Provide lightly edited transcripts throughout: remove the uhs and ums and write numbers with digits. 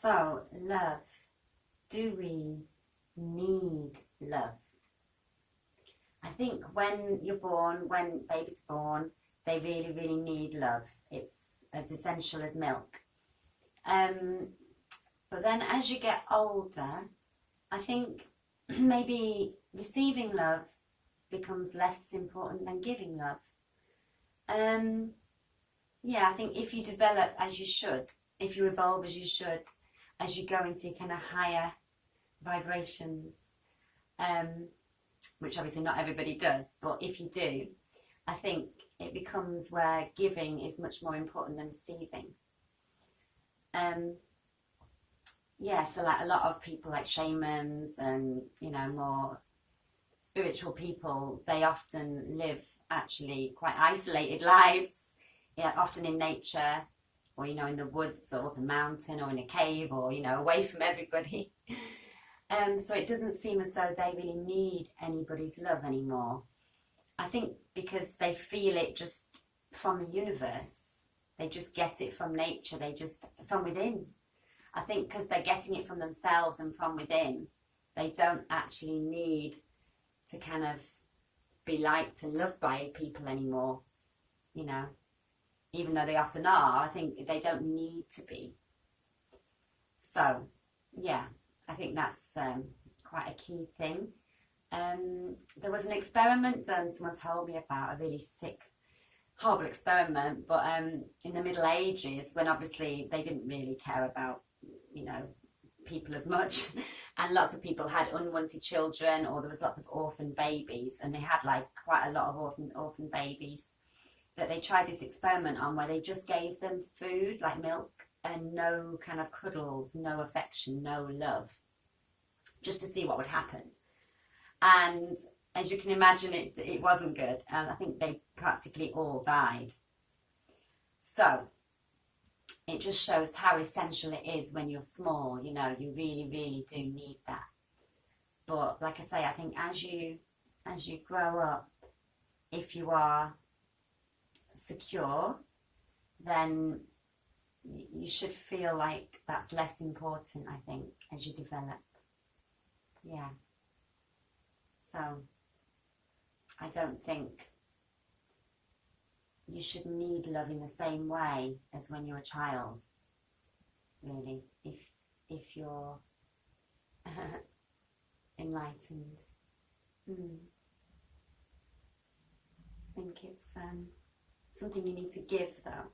So, love. Do we need love? I think when you're born, when baby's born, they really, really need love. It's as essential as milk. But then as you get older, I think maybe receiving love becomes less important than giving love. Yeah, I think if you develop as you should, if you evolve as you should, as you go into kind of higher vibrations, which obviously not everybody does, but if you do, I think it becomes where giving is much more important than receiving. Yeah, so like a lot of people like shamans and, you know, more spiritual people, they often live actually quite isolated lives, yeah, often in nature, or, you know, in the woods or up a mountain or in a cave or, you know, away from everybody. So it doesn't seem as though they really need anybody's love anymore. I think because they feel it just from the universe. They just get it from nature. They just, from within. I think because they're getting it from themselves and from within, they don't actually need to kind of be liked and loved by people anymore, you know. Even though they often are, I think they don't need to be. So, yeah, I think that's quite a key thing. There was an experiment done, someone told me about, a really sick, horrible experiment, but in the Middle Ages, when obviously they didn't really care about, you know, people as much, and lots of people had unwanted children, or there was lots of orphan babies, and they had like quite a lot of orphan babies, that they tried this experiment on where they just gave them food, like milk, and no kind of cuddles, no affection, no love, just to see what would happen. And as you can imagine, it wasn't good. And I think they practically all died. So it just shows how essential it is when you're small. You know, you really, really do need that. But like I say, I think as you grow up, if you are secure, then you should feel like that's less important, I think, as you develop. Yeah. So I don't think you should need love in the same way as when you're a child, really, if you're enlightened. I think it's something you need to give, though,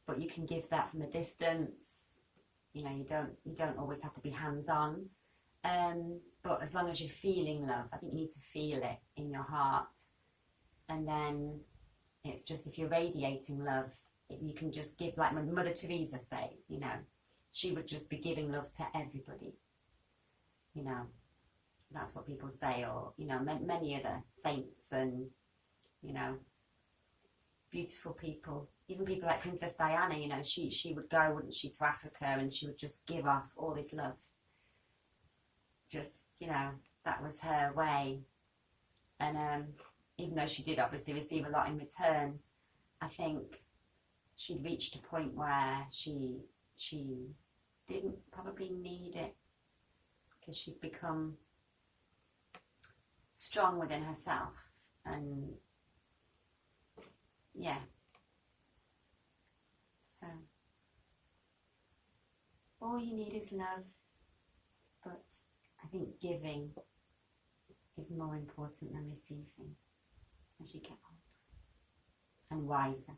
but you can give that from a distance. You know, you don't always have to be hands-on. But as long as you're feeling love, I think you need to feel it in your heart. And then it's just, if you're radiating love, you can just give, like Mother Teresa say, you know, she would just be giving love to everybody. You know, that's what people say, or, you know, many other saints and, you know, beautiful people. Even people like Princess Diana, you know, she would go, wouldn't she, to Africa, and she would just give off all this love. Just, you know, that was her way. And even though she did obviously receive a lot in return, I think she'd reached a point where she didn't probably need it, because she'd become strong within herself. And yeah, so all you need is love, but I think giving is more important than receiving as you get older and wiser.